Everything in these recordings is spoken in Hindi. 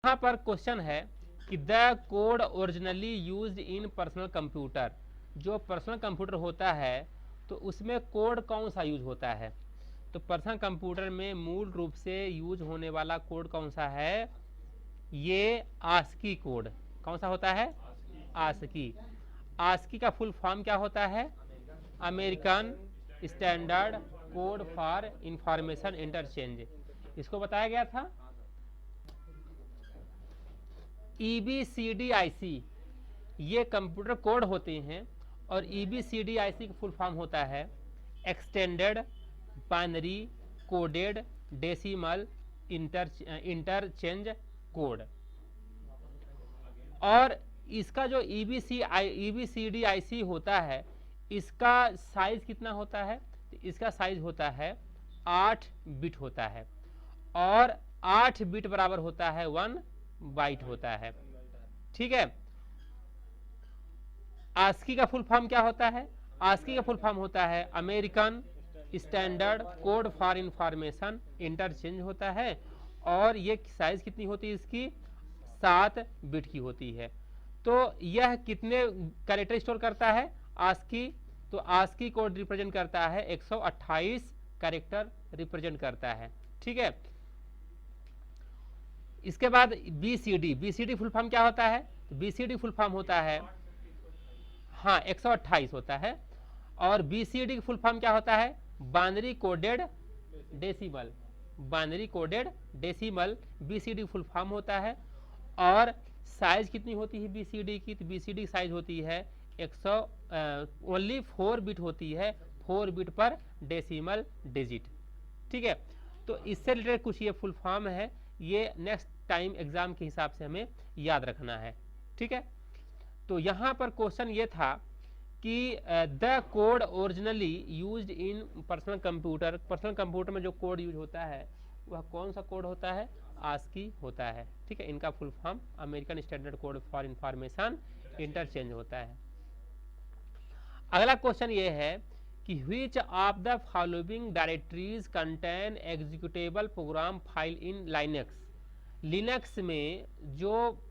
यहाँ पर क्वेश्चन है कि the code originally used in personal computer, जो पर्सनल कंप्यूटर होता है तो उसमें कोड कौन सा यूज होता है। तो पर्सनल कंप्यूटर में मूल रूप से यूज होने वाला कोड कौन सा है, ये आस्की कोड। कौन सा होता है, आस्की। आस्की का फुल फॉर्म क्या होता है, American standard code for information interchange. इसको बताया गया था। EBCDIC ये कंप्यूटर कोड होते हैं और EBCDIC का फुल फॉर्म होता है extended binary coded decimal interchange code. और इसका जो EBCDIC होता है, इसका साइज कितना होता है, तो इसका साइज होता है 8 बिट होता है और 8 बिट बराबर होता है 1 बाइट होता है। ठीक है। आस्की का फुल फॉर्म क्या होता है, आस्की का फुल फॉर्म होता है American standard code for information interchange होता है और ये साइज कितनी होती है इसकी, 7 बिट की होती है। तो यह कितने कैरेक्टर स्टोर करता है आस्की, तो आस्की कोड रिप्रेजेंट करता है 128 कैरेक्टर रिप्रेजेंट करता है। ठीक है। इसके बाद BCD फुल फॉर्म क्या होता है, तो BCD फुल फॉर्म होता है, हाँ 128 होता है। और BCD की फुल फॉर्म क्या होता है, binary coded decimal. Binary coded decimal BCD full form होता है। और साइज कितनी होती है BCD की, तो BCD साइज होती है 4 बिट होती है, 4 बिट पर डेसिमल डिजिट। ठीक है। तो इससे रिलेटेड कुछ ये फुल फॉर्म है, ये नेक्स्ट टाइम एग्जाम के हिसाब से हमें याद रखना है। ठीक है। तो यहां पर क्वेश्चन ये था कि the code originally used in personal computer, personal computer में जो कोड यूज होता है वह कौन सा कोड होता है, आस्की होता है। ठीक है। इनका full form American standard code for information interchange होता है। अगला क्वेश्चन ये है कि which of the following directories contain executable program file in Linux। Linux में जो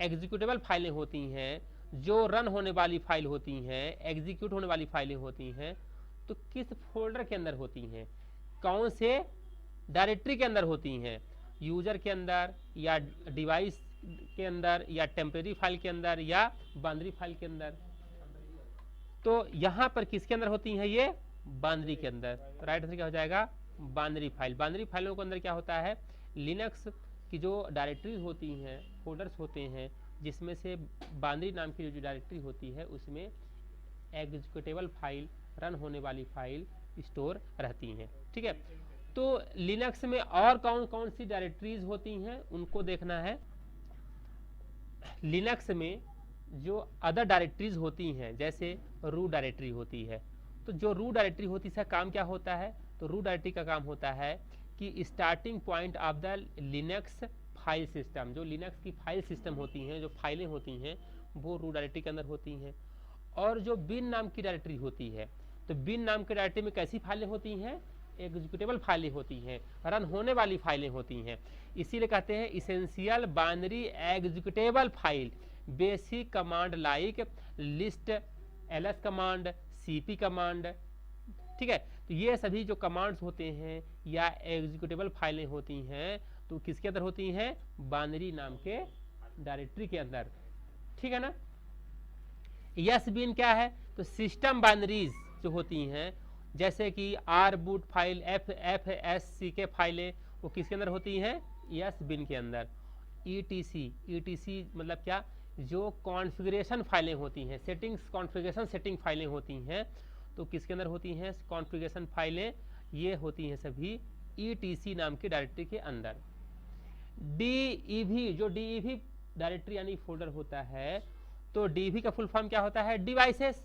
एग्जीक्यूटेबल फाइलें होती हैं, जो रन होने वाली फाइल होती हैं, एग्जीक्यूट होने वाली फाइलें होती हैं, तो किस फोल्डर के अंदर होती हैं, कौन से डायरेक्टरी के अंदर होती हैं, यूजर के अंदर या डिवाइस के अंदर या टेम्परेरी फाइल के अंदर या बाइनरी फाइल के अंदर। तो यहां पर किसके अंदर होती हैं, ये बाइनरी के अंदर। तो राइट आंसर क्या हो जाएगा, बाइनरी फाइल। बाइनरी फाइलों के अंदर क्या होता है, लिनक्स की जो डायरेक्टरीज होती हैं, फोल्डर्स होते हैं, जिसमें से बाइनरी नाम की जो डायरेक्टरी होती है उसमें एग्जीक्यूटेबल फाइल, रन होने वाली फाइल स्टोर रहती हैं। ठीक है। तो लिनक्स में और कौन कौन सी डायरेक्टरीज होती हैं उनको देखना है। लिनक्स में जो अदर डायरेक्टरीज होती हैं, जैसे रूट डायरेक्टरी होती है, तो जो रूट डायरेक्टरी होती है इसका काम क्या होता है, तो रूट डायरेक्टरी का काम होता है कि starting point of the Linux file system, जो लिनक्स की फाइल सिस्टम होती हैं, जो फाइलें होती हैं वो रूट डायरेक्टरी के अंदर होती हैं। और जो बिन नाम की डायरेक्टरी होती है, तो बिन नाम की डायरेक्टरी में कैसी फाइलें होती हैं, एग्जीक्यूटेबल फाइलें होती हैं, रन होने वाली फाइलें होती हैं। इसीलिए कहते हैं essential binary executable file, basic command like list, ls command, cp command. ठीक है। तो ये सभी जो कमांड्स होते हैं या एग्जीक्यूटेबल फाइलें होती हैं तो किसके अंदर होती हैं, बाइनरी नाम के डायरेक्टरी के अंदर। ठीक है ना। यस बिन क्या है, तो सिस्टम बाइनरीज जो होती हैं, जैसे कि आर बूट फाइल, FFSCK फाइलें, वो किसके अंदर होती हैं, यस बिन के अंदर। ETC मतलब क्या, जो कॉन्फ़िगरेशन फाइलें होती हैं, सेटिंग्स कॉन्फ़िगरेशन सेटिंग फाइलें होती हैं, तो किसके अंदर होती हैं, कॉन्फ़िगरेशन फाइलें, ये होती हैं सभी ETC नाम की डायरेक्टरी के अंदर। DEV, जो DEV डायरेक्टरी यानी फोल्डर होता है, तो DEV का फुल फॉर्म क्या होता है, डिवाइसेस।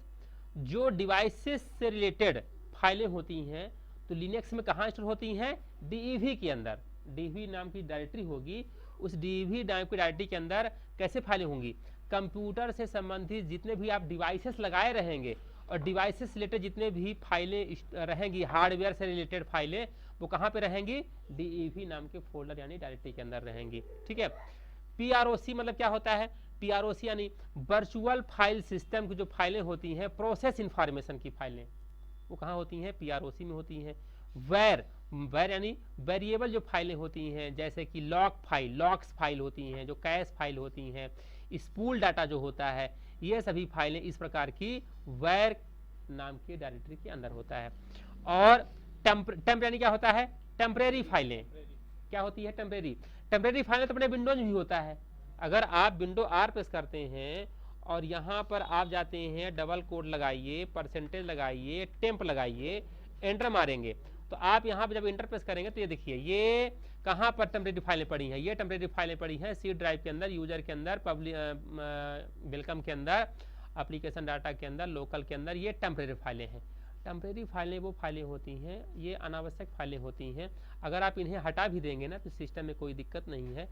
जो डिवाइसेस से रिलेटेड फाइलें होती हैं तो लिनक्स में कहाँ स्टोर होती हैं, DEV के अंदर। DEV नाम की डायरेक्टरी होगी, उस DEV नाम की डायरेक्टरी के अंदर कैसे फाइलें होंगी, कंप्यूटर से संबंधित जितने भी आप डिवाइसेस लगाए रहेंगे और डिवाइसेस से रिलेटेड जितने भी फाइलें रहेंगी, हार्डवेयर से रिलेटेड फाइलें, वो कहाँ पे रहेंगी, DEV नाम के फोल्डर यानी डायरेक्टरी के अंदर रहेंगी। ठीक है। PROC मतलब क्या होता है? PROC यानी वर्चुअल फाइल सिस्टम की जो फाइलें होती हैं, प्रोसेस इंफॉर्मेशन की फाइलें, वो कहाँ होती हैं? PROC में होती हैं। वेर यानी वेरिएबल जो फाइलें होती हैं, जैसे कि लॉक्स फाइल होती हैं, जो कैश फाइल होती हैं, स्पूल डाटा जो होता है, ये सभी फाइलें इस प्रकार की वेर नाम की डायरेक्टरी के अंदर होता है। और टेम्प यानी क्या होता है? टेम्परेरी फाइलें। क्या होती है? टेम्परेरी फाइलें तो अपने विंडोज में भी होता है। अगर आप विंडो R प्रेस करते हैं और यहाँ पर आप जाते हैं, डबल कोड लगाइए, परसेंटेज लगाइए, टेम्प लगाइए, एंटर मारेंगे, तो आप यहाँ पर जब एंटर प्रेस करेंगे तो ये देखिए ये कहाँ पर टेम्परेरी फाइलें पड़ी हैं। ये टेम्परेरी फाइलें पड़ी हैं सी ड्राइव के अंदर, यूजर के अंदर, पब्लिक वेलकम के अंदर, एप्लीकेशन डाटा के अंदर, लोकल के अंदर। ये टेम्परेरी फाइलें हैं। टेम्परेरी फाइलें वो फाइलें होती हैं, ये अनावश्यक फाइलें होती हैं। अगर आप इन्हें हटा भी देंगे ना तो सिस्टम में कोई दिक्कत नहीं है,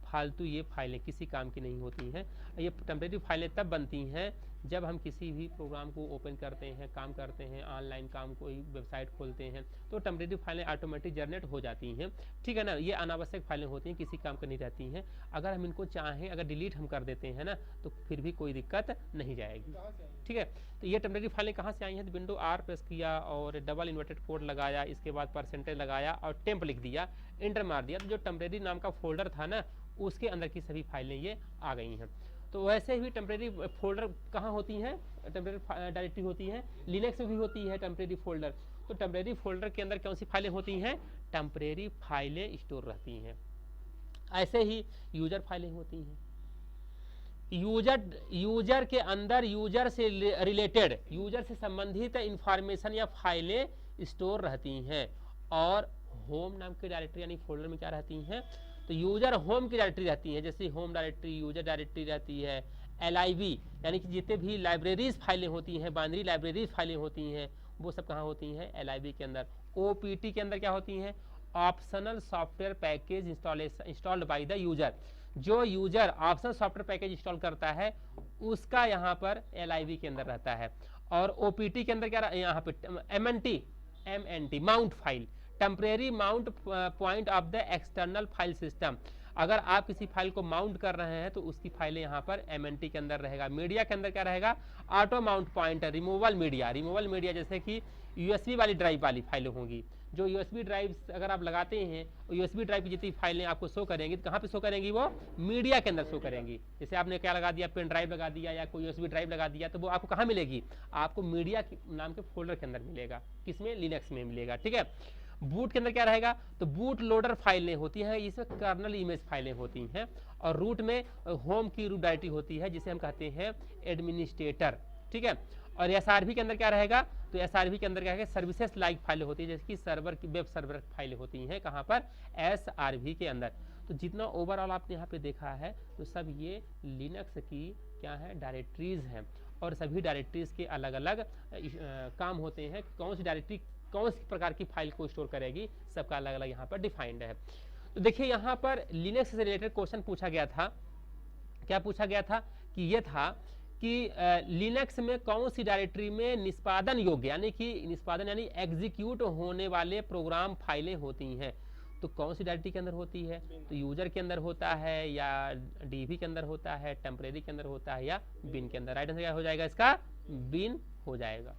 फालतू ये फाइलें किसी काम की नहीं होती हैं। ये टेम्परेरी फाइलें तब बनती हैं जब हम किसी भी प्रोग्राम को ओपन करते हैं, काम करते हैं, ऑनलाइन काम कोई वेबसाइट खोलते हैं, तो टेम्परेरी फाइलें ऑटोमेटिक जनरेट हो जाती हैं, ठीक है ना। ये अनावश्यक फाइलें होती हैं, किसी काम की नहीं रहती हैं। अगर हम इनको चाहें, अगर डिलीट हम कर देते हैं ना, तो फिर भी कोई दिक्कत नहीं जाएगी, ठीक है। तो ये टेम्परेरी फाइलें कहाँ से आई हैं? तो विंडो R प्रेस किया और डबल इन्वर्टेड कोड लगाया, इसके बाद परसेंटेज लगाया और टेम्प लिख दिया, एंटर मार दिया, तो जो टेम्परेरी नाम का फोल्डर था ना, उसके अंदर की सभी फाइलें ये आ गई हैं। तो वैसे ही टेम्परेरी फोल्डर कहाँ होती हैं? टेम्परेरी डायरेक्टरी होती है, लिनक्स में भी होती है टेम्परेरी फोल्डर। तो टेम्परेरी फोल्डर के अंदर कौन सी फाइलें होती हैं? टेम्परेरी फाइलें स्टोर रहती हैं। ऐसे ही यूजर फाइलें होती हैं। यूजर के अंदर यूजर से रिलेटेड, यूजर से संबंधित इंफॉर्मेशन या फाइलें स्टोर रहती हैं। और होम नाम की डायरेक्टरी यानी फोल्डर में क्या रहती हैं? तो यूजर होम की डायरेक्टरी रहती है, जैसे होम डायरेक्टरी, यूजर डायरेक्टरी रहती है। LIB यानी कि जितने भी लाइब्रेरीज फाइलें होती हैं, बाइनरी लाइब्रेरीज फाइलें होती हैं, वो सब कहाँ होती हैं? LIB के अंदर। OPT के अंदर क्या होती हैं? Optional software package installed by the user. जो user optional software package install करता है उसका यहाँ पर LIB के अंदर रहता है। और OPT के अंदर क्या यहाँ पे MNT mount file, temporary mount point of the external file system. अगर आप किसी फाइल को माउंट कर रहे हैं तो उसकी फाइलें यहाँ पर MNT के अंदर रहेगा। मीडिया के अंदर क्या रहेगा? Auto mount point, removal media जैसे कि USB वाली ड्राइव वाली फाइलें होंगी। जो USB ड्राइव अगर आप लगाते हैं, USB ड्राइव की जितनी फाइलें आपको शो करेंगी, तो कहाँ पे शो करेंगी? वो मीडिया के अंदर शो करेंगी। जैसे आपने क्या लगा दिया, पेन ड्राइव लगा दिया या कोई USB ड्राइव लगा दिया, तो वो आपको कहाँ मिलेगी? आपको मीडिया नाम के फोल्डर के अंदर मिलेगा। किसमें? लिनक्स में मिलेगा, ठीक है। बूट के अंदर क्या रहेगा? तो बूट लोडर फाइलें होती हैं, इसमें कर्नल इमेज फाइलें होती हैं। और रूट में होम की रूट डायरेक्टरी होती है, जिसे हम कहते हैं एडमिनिस्ट्रेटर, ठीक है। और SRV के अंदर क्या रहेगा? तो SRV के अंदर क्या है? सर्विसेज लाइक फाइलें होती है, जैसे कि सर्वर की वेब सर्वर फाइलें होती हैं। कहाँ पर? SRV के अंदर। तो जितना ओवरऑल आपने यहाँ पे देखा है, तो सब ये लिनक्स की क्या है? डायरेक्टरीज हैं। और सभी डायरेक्टरीज के अलग अलग काम होते हैं। कौन सी डायरेक्टरी कौन सी प्रकार की फाइल को स्टोर करेगी, सबका अलग अलग यहाँ पर डिफाइंड है। तो देखिए यहाँ पर लिनक्स से रिलेटेड क्वेश्चन पूछा गया था। क्या पूछा गया था? कि ये था कि लिनक्स में कौन सी डायरेक्टरी में निष्पादन योग्य यानी एग्जीक्यूट होने वाले प्रोग्राम फाइलें होती हैं। तो कौन सी डायरेक्टरी के अंदर होती है? तो यूजर के अंदर होता है, या DB के अंदर होता है, टेम्परेरी के अंदर होता है, या बिन के अंदर। राइट आंसर क्या हो जाएगा इसका? बिन हो जाएगा,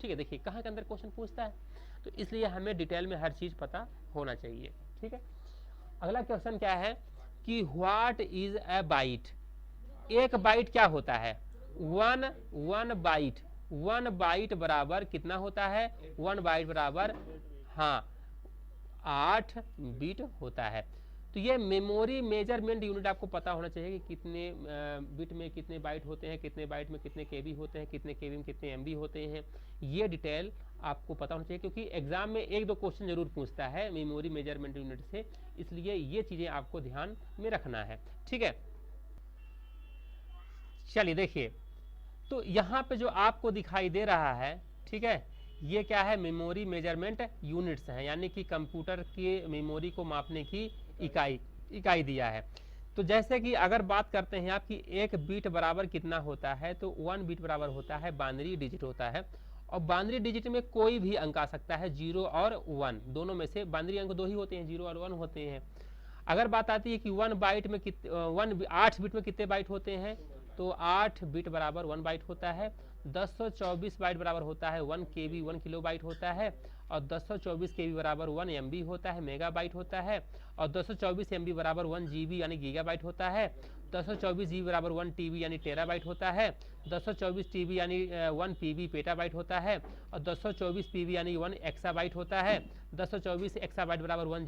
ठीक है। देखिए कहाँ के अंदर क्वेश्चन पूछता है, तो इसलिए हमें डिटेल में हर चीज पता होना चाहिए, ठीक है। अगला क्वेश्चन क्या है कि व्हाट इज अ बाइट? एक बाइट क्या होता है? वन बाइट बराबर कितना होता है? 1 बाइट बराबर 8 बिट होता है। तो ये मेमोरी मेजरमेंट यूनिट आपको पता होना चाहिए कि कितने बिट में कितने बाइट होते हैं, कितने बाइट में कितने KB होते हैं, कितने KB में कितने MB होते हैं। ये डिटेल आपको पता होना चाहिए, क्योंकि एग्जाम में 1-2 क्वेश्चन जरूर पूछता है मेमोरी मेजरमेंट यूनिट से, इसलिए ये चीजें आपको ध्यान में रखना है, ठीक है। चलिए देखिए, तो यहाँ पे जो आपको दिखाई दे रहा है, ठीक है, ये क्या है? मेमोरी मेजरमेंट यूनिट्स हैं, यानी कि कंप्यूटर की मेमोरी को मापने की इकाई दिया है। तो जैसे कि अगर बात करते हैं आपकी 1 बीट बराबर कितना होता है, तो 1 बीट बराबर होता है बाइनरी डिजिट होता है। और बाइनरी डिजिट में कोई भी अंक आ सकता है, 0 और 1 दोनों में से। बाइनरी अंक 2 ही होते हैं, 0 और 1 होते हैं। अगर बात आती है कि 1 बाइट में 8 बिट में कितने बाइट होते हैं, तो 8 बिट बराबर 1 बाइट होता है। 1024 बाइट बराबर होता है 1 KB 1 किलो बाइट होता है। और 1024 KB बराबर 1 MB होता है, मेगा बाइट होता है। और 224 MB बराबर 1 GB यानी गीगा बाइट होता है। 224 GB बराबर 1 TB यानी टेराबाइट होता है। 224 TB यानी 1 PB पेटाबाइट होता है। और 224 PB यानी 1 एक्साबाइट होता है। 224 एक्साबाइट बराबर 1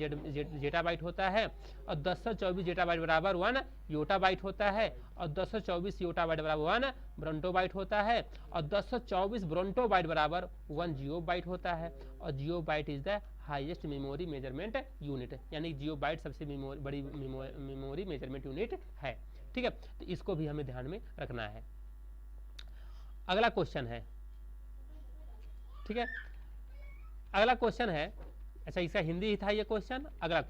जेटाबाइट होता है। और 224 जेटाबाइट बराबर 1 योटाबाइट होता है। और 224 योटाबाइट बराबर 1 ब्रोंटोबाइट होता है। और 224 ब्रोंटोबाइट बराबर 1 जियोबाइट होता है। और geobyte is the highest memory measurement unit, यानी जियोबाइट सबसे बड़ी मेमोरी मेजरमेंट यूनिट है। ठीक है, तो इसको भी हमें ध्यान में रखना है। अगला क्वेश्चन है, ठीक है, अगला क्वेश्चन है, अच्छा इसका हिंदी ही था ये क्वेश्चन। अगला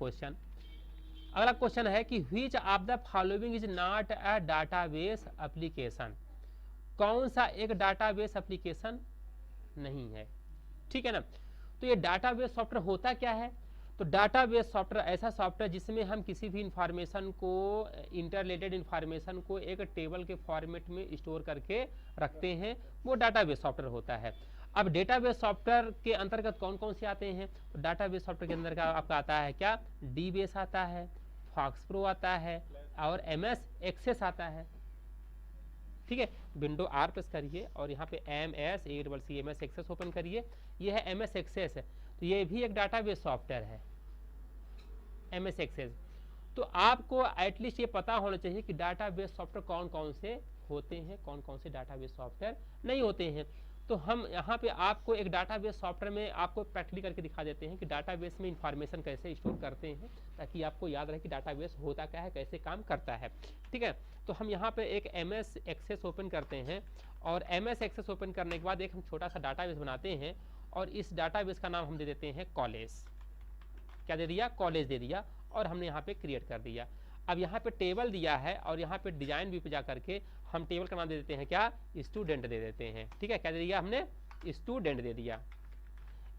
क्वेश्चन है कि which of the following is not a database application, कौन सा एक डाटाबेस एप्लीकेशन नहीं है। ठीक है ना, तो ये डाटाबेस सॉफ्टवेयर होता क्या है, तो डाटाबेस सॉफ्टवेयर ऐसा सॉफ्टवेयर जिसमें हम किसी भी इंफॉर्मेशन को, इंटरलेटेड इंफॉर्मेशन को एक टेबल के फॉर्मेट में स्टोर करके रखते हैं, वो डाटाबेस सॉफ्टवेयर होता है। अब डेटाबेस सॉफ्टवेयर के अंतर्गत कौन कौन से आते हैं, तो डाटाबेस सॉफ्टवेयर के अंदर आपका आता है क्या, डी बेस आता है, फॉक्स प्रो आता है और MS एक्सेस आता है। ठीक है, विंडो R प्रेस करिए और यहाँ पे MS एक्सेस ओपन करिए, ये है MS एक्सेस है, तो ये भी एक डाटाबेस सॉफ्टवेयर है MS एक्सेस। तो आपको एटलीस्ट ये पता होना चाहिए कि डाटाबेस सॉफ्टवेयर कौन कौन से होते हैं, कौन कौन से डाटाबेस सॉफ्टवेयर नहीं होते हैं। तो हम यहाँ पे आपको एक डाटाबेस सॉफ्टवेयर में आपको प्रैक्टिकली करके दिखा देते हैं कि डाटाबेस में इंफॉर्मेशन कैसे स्टोर करते हैं, ताकि आपको याद रहे कि डाटाबेस होता क्या है, कैसे काम करता है। ठीक है, तो हम यहाँ पे एक MS एक्सेस ओपन करते हैं और MS एक्सेस ओपन करने के बाद एक हम छोटा सा डाटाबेस बनाते हैं और इस डाटाबेस का नाम हम दे देते हैं कॉलेज। क्या दे दिया, कॉलेज दे दिया, और हमने यहाँ पे क्रिएट कर दिया। अब यहाँ पे टेबल दिया है और यहाँ पे डिजाइन व्यू पे जा करके हम टेबल का नाम दे देते हैं क्या, स्टूडेंट दे देते हैं। ठीक है, क्या दे दिया हमने, स्टूडेंट दे दिया,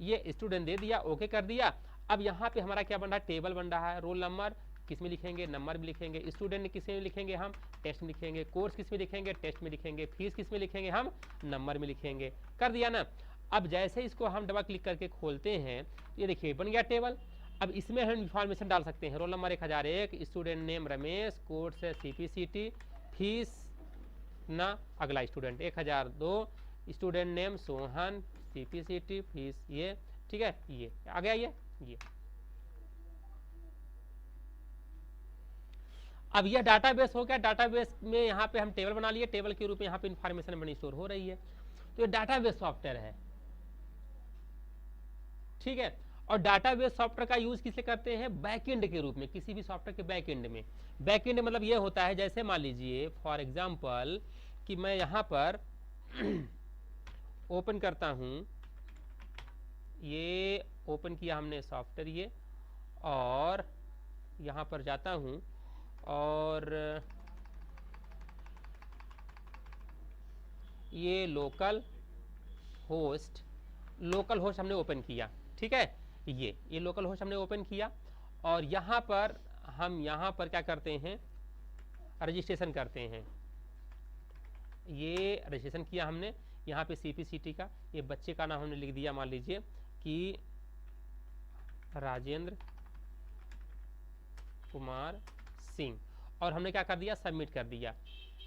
ये स्टूडेंट दे दिया, ओके कर दिया। अब यहाँ पे हमारा क्या बन रहा है, टेबल बन रहा है। रोल नंबर किस में लिखेंगे, नंबर में लिखेंगे। स्टूडेंट किस में लिखेंगे, हम टेस्ट में लिखेंगे। कोर्स किस में लिखेंगे, टेस्ट में लिखेंगे। फीस किस में लिखेंगे, हम नंबर में लिखेंगे। कर दिया ना। अब जैसे इसको हम डबल क्लिक करके खोलते हैं, ये देखिए बन गया टेबल। अब इसमें हम इंफॉर्मेशन डाल सकते हैं, roll number 1001, student name Ramesh, course है CPCT, फीस ना अगला student 1002, student name Sohan, CPCT, fees ये। ठीक है, ये आ गया ये। अब यह डाटाबेस हो गया। डाटाबेस में यहाँ पे हम टेबल बना लिए, टेबल के रूप में यहाँ पे इंफॉर्मेशन बनी स्टोर हो रही है, तो ये डाटाबेस सॉफ्टवेयर है। ठीक है, और डाटाबेस सॉफ्टवेयर का यूज किसे करते हैं, बैकएंड के रूप में, किसी भी सॉफ्टवेयर के बैकएंड में। बैकएंड मतलब ये होता है, जैसे मान लीजिए फॉर एग्जांपल कि मैं यहाँ पर ओपन करता हूँ, ये ओपन किया हमने सॉफ्टवेयर ये, और यहाँ पर जाता हूँ और ये लोकल होस्ट हमने ओपन किया। ठीक है, ये लोकल होस्ट हमने ओपन किया और यहाँ पर हम क्या करते हैं, रजिस्ट्रेशन करते हैं। ये रजिस्ट्रेशन किया हमने यहाँ पे CPCT का, ये बच्चे का नाम हमने लिख दिया, मान लीजिए कि राजेंद्र कुमार सिंह, और हमने क्या कर दिया, सबमिट कर दिया।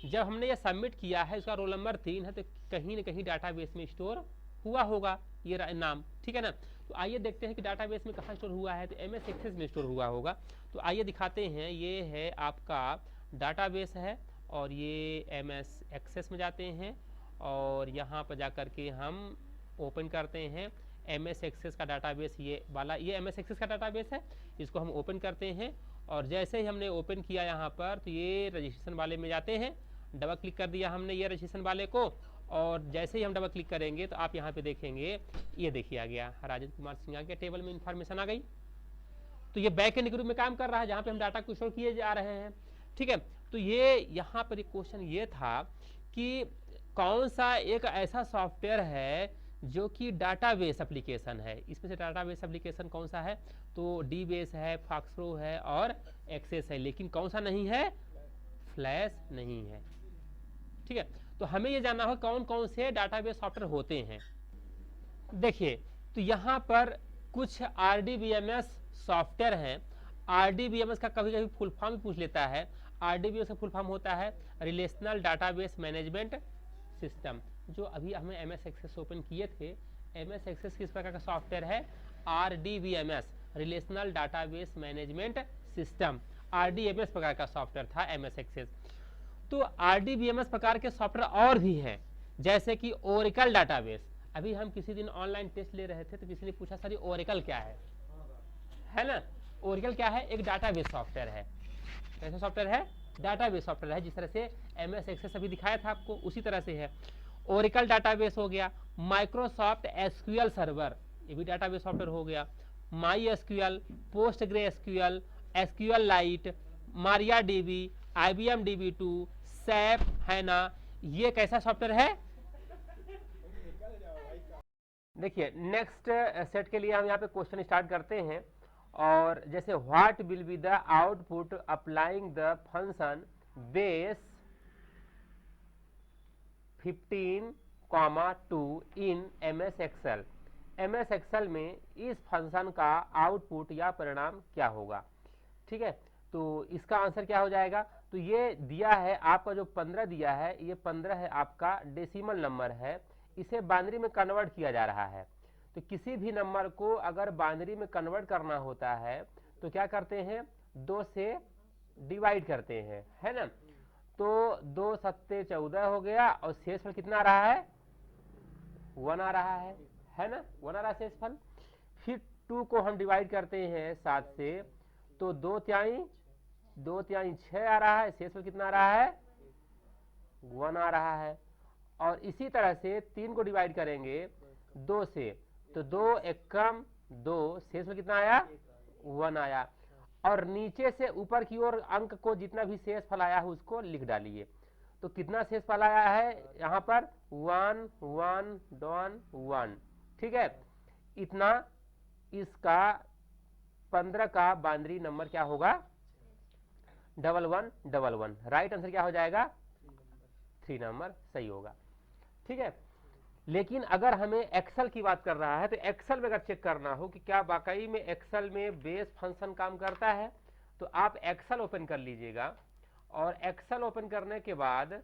जब हमने ये सबमिट किया है, इसका रोल नंबर 3 है, तो कहीं ना कहीं डाटाबेस में स्टोर हुआ होगा ये नाम। ठीक है ना, तो आइए देखते हैं कि डाटाबेस में कहाँ स्टोर हुआ है, तो MS एक्सेस में स्टोर हुआ होगा। तो आइए दिखाते हैं, ये है आपका डाटाबेस है और ये MS एक्सेस में जाते हैं और यहाँ पर जा कर के हम ओपन करते हैं MS एक्सेस का डाटाबेस। ये वाला ये MS एक्सेस का डाटाबेस है, इसको हम ओपन करते हैं और जैसे ही हमने ओपन किया यहाँ पर, तो ये रजिस्ट्रेशन वाले में जाते हैं, डबल क्लिक कर दिया हमने ये रजिस्ट्रेशन वाले को, और जैसे ही हम डबल क्लिक करेंगे तो आप यहाँ पे देखेंगे, ये देखिए आ गया राजेंद्र कुमार सिंह आ गया, टेबल में इंफॉर्मेशन आ गई। तो ये बैकएंड के रूप में काम कर रहा है, जहाँ पे हम डाटा को स्टोर किए जा रहे हैं। ठीक है, तो ये यहाँ पर एक क्वेश्चन ये था कि कौन सा एक ऐसा सॉफ्टवेयर है जो कि डाटाबेस एप्लीकेशन है। इसमें से डाटाबेस एप्लीकेशन कौन सा है, तो डी बेस है, फॉक्सरो है और एक्सेस है, लेकिन कौन सा नहीं है? फ्लैश नहीं है। ठीक है, तो हमें ये जानना होगा कौन कौन से डाटाबेस सॉफ्टवेयर होते हैं। देखिए, तो यहाँ पर कुछ RDBMS सॉफ्टवेयर हैं। RDBMS का कभी कभी फुल फॉर्म पूछ लेता है। RDBMS का फुल फॉर्म होता है रिलेशनल डाटाबेस मैनेजमेंट सिस्टम। जो अभी हमें MS एक्सेस ओपन किए थे, MS एक्सेस किस प्रकार का सॉफ्टवेयर है? RDBMS, relational database management system. RDBMS प्रकार का सॉफ्टवेयर था MS एक्सेस। तो RDBMS प्रकार के सॉफ्टवेयर और भी हैं, जैसे कि ओरेकल डाटाबेस। अभी हम किसी दिन ऑनलाइन टेस्ट ले रहे थे तो किसी ने पूछा सर ओरेकल क्या है ना? ओरेकल क्या है? एक डाटाबेस सॉफ्टवेयर है। कैसा सॉफ्टवेयर है? डाटाबेस सॉफ्टवेयर है। जिस तरह से MS एक्सेस अभी दिखाया था आपको, उसी तरह से है। ओरेकल डाटाबेस हो गया, माइक्रोसॉफ्ट SQL सर्वर, ये भी डाटाबेस सॉफ्टवेयर हो गया। MySQL, PostgreSQL, SQL light, MariaDB, IBM DB2, SAP, हैना, ये कैसा सॉफ्टवेयर है? देखिए, नेक्स्ट सेट के लिए हम यहाँ पे क्वेश्चन स्टार्ट करते हैं। और जैसे what will be the output applying the function base 15,2 in MS Excel. MS Excel में इस फंक्शन का आउटपुट या परिणाम क्या होगा? ठीक है, तो इसका आंसर क्या हो जाएगा? तो ये दिया है आपका, जो 15 दिया है, ये 15 है आपका डेसिमल नंबर है। इसे बाइनरी में कन्वर्ट किया जा रहा है। तो किसी भी नंबर को अगर बाइनरी में कन्वर्ट करना होता है तो क्या करते हैं? 2 से डिवाइड करते हैं, है ना? तो 2 सत्ते 14 हो गया और शेषफल कितना आ रहा है? 1 आ रहा है ना? 1 आ रहा है शेषफल। फिर 2 को हम डिवाइड करते हैं 7 से, तो 2 तिहाई 6 आ रहा है। शेषफल कितना आ रहा है? 1 आ रहा है। और इसी तरह से 3 को डिवाइड करेंगे 2 से, तो 2 एकम 2, शेषफल कितना आया? 1 आया। और नीचे से ऊपर की ओर अंक को जितना भी शेषफल आया है उसको लिख डालिए। तो कितना शेषफल आया है यहाँ पर? 1 1 1 1। ठीक है, इतना इसका 15 का बाइनरी नंबर क्या होगा? 1111। राइट आंसर क्या हो जाएगा? 3 नंबर सही होगा। ठीक है, लेकिन अगर हमें एक्सेल की बात कर रहा है तो एक्सेल में अगर चेक करना हो कि क्या वाकई में एक्सेल में बेस फंक्शन काम करता है, तो आप एक्सेल ओपन कर लीजिएगा। और एक्सेल ओपन करने के बाद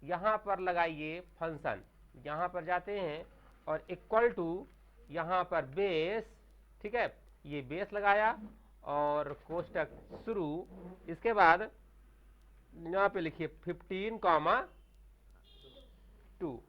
यहाँ पर लगाइए फंक्शन, यहाँ पर जाते हैं और इक्वल टू यहाँ पर बेस। ठीक है, ये बेस लगाया और कोष्टक शुरू। इसके बाद यहाँ पे लिखिए 15,2।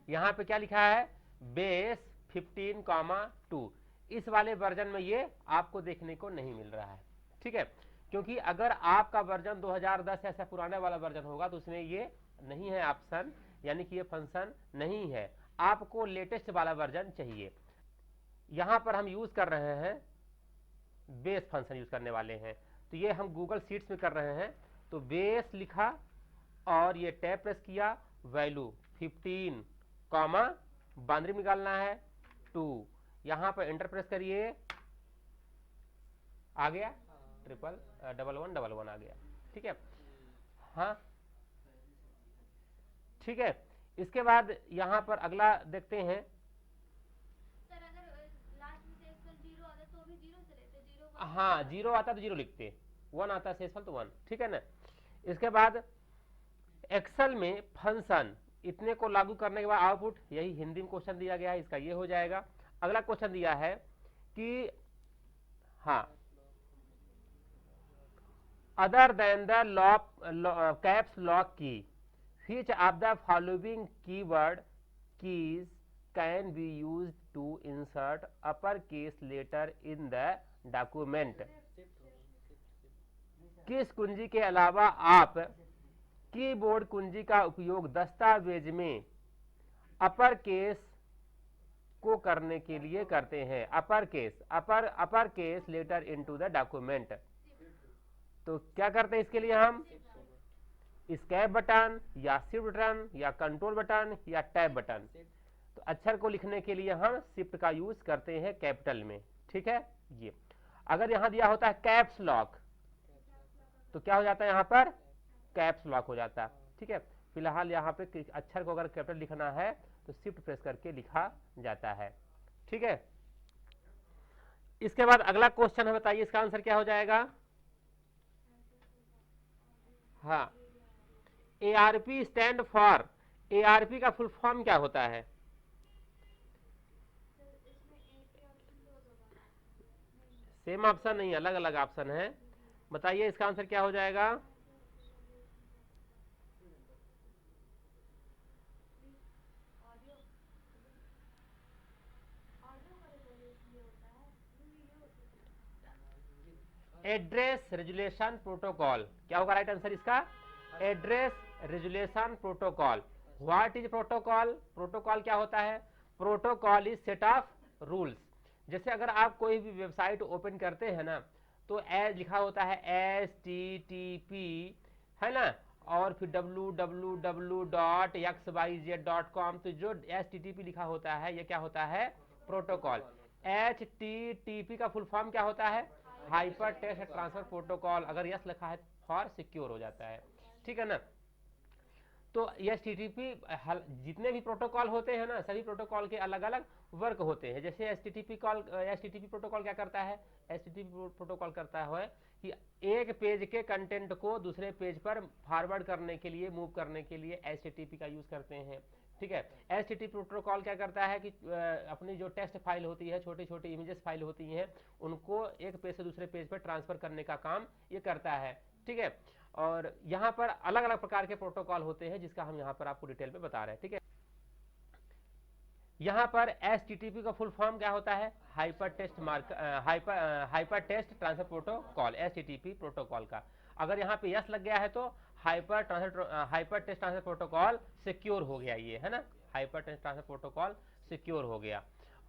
यहाँ पे क्या लिखा है? बेस 15,2। इस वाले वर्जन में ये आपको देखने को नहीं मिल रहा है। ठीक है, क्योंकि अगर आपका वर्जन 2010 ऐसा पुराने वाला वर्जन होगा तो उसमें ये नहीं है ऑप्शन, यानी कि ये फंक्शन नहीं है। आपको लेटेस्ट वाला वर्जन चाहिए। यहाँ पर हम यूज कर रहे हैं बेस फंक्शन यूज करने वाले हैं, तो ये हम गूगल शीट्स में कर रहे हैं। तो बेस लिखा और ये टैब प्रेस किया, वैल्यू 15 कॉमा बाइनरी निकालना है 2, यहाँ पर एंटर प्रेस करिए, आ गया 1111 आ गया। ठीक है, हाँ ठीक है। इसके बाद यहाँ पर अगला देखते हैं। सर अगर लास्ट में शेषफल 0 आता तो भी 0 से लेते, 0 हाँ 0 आता तो 0 लिखते, 1 आता है शेषफल तो 1। ठीक है ना। इसके बाद एक्सेल में फंक्शन इतने को लागू करने के बाद आउटपुट, यही हिंदी में क्वेश्चन दिया गया है, इसका ये हो जाएगा। अगला क्वेश्चन दिया है कि हाँ other than the lock caps lock की which of the following keyword keys can be used to insert uppercase letter in the document? किस कुंजी के अलावा आप कीबोर्ड कुंजी का उपयोग दस्तावेज में अपर केस को करने के लिए करते हैं? Upper case letter into the document. तो क्या करते हैं इसके लिए? हम स्केप बटन या शिफ्ट बटन या कंट्रोल बटन या टैब बटन। तो अक्षर को लिखने के लिए हम शिफ्ट का यूज करते हैं कैपिटल में, ठीक है। ये अगर यहां दिया होता है कैप्स लॉक तो क्या हो जाता है, यहां पर कैप्स लॉक हो जाता है, ठीक है। फिलहाल यहाँ पे अक्षर को अगर कैपिटल लिखना है तो शिफ्ट प्रेस करके लिखा जाता है, ठीक है। इसके बाद अगला क्वेश्चन है, बताइए इसका आंसर क्या हो जाएगा। हाँ, ARP स्टैंड फॉर, ARP का फुल फॉर्म क्या होता है। सेम ऑप्शन नहीं, अलग अलग ऑप्शन है, बताइए इसका आंसर क्या हो जाएगा। एड्रेस रेजुलेशन प्रोटोकॉल, क्या होगा राइट आंसर इसका, address resolution protocol. What is protocol, protocol क्या होता है, protocol is set of rules. जैसे अगर आप कोई भी वेबसाइट ओपन करते हैं ना तो एज लिखा होता है HTTP, है ना, और फिर www.xyz.com, तो जो HTTP लिखा होता है ये क्या होता है, प्रोटोकॉल। HTTP का फुल फॉर्म क्या होता है, हाइपर टेक्स्ट ट्रांसफर प्रोटोकॉल। अगर यस लिखा है फॉर सिक्योर हो जाता है, ठीक है ना। तो HTTP जितने भी प्रोटोकॉल होते हैं ना, सभी प्रोटोकॉल के अलग अलग वर्क होते हैं। जैसे HTTP प्रोटोकॉल क्या करता है, HTTP प्रोटोकॉल करता है कि एक पेज के कंटेंट को दूसरे पेज पर फॉरवर्ड करने के लिए, मूव करने के लिए HTTP का यूज करते हैं, ठीक है। HTTP प्रोटोकॉल क्या करता है कि अपनी जो टेक्स्ट फाइल होती है, छोटी छोटी इमेजेस फाइल होती हैं, उनको एक पेज से दूसरे पेज पर ट्रांसफर करने का काम ये करता है, ठीक है। और यहाँ पर अलग अलग प्रकार के प्रोटोकॉल होते हैं जिसका हम यहाँ पर आपको डिटेल में बता रहे हैं, ठीक है। यहाँ पर HTTP का फुल फॉर्म क्या होता है, hyper text transfer protocol, HTTP protocol का। अगर यहाँ पे यस लग गया है तो hyper text transfer protocol secure हो गया, ये है ना, hyper text transfer protocol secure हो गया।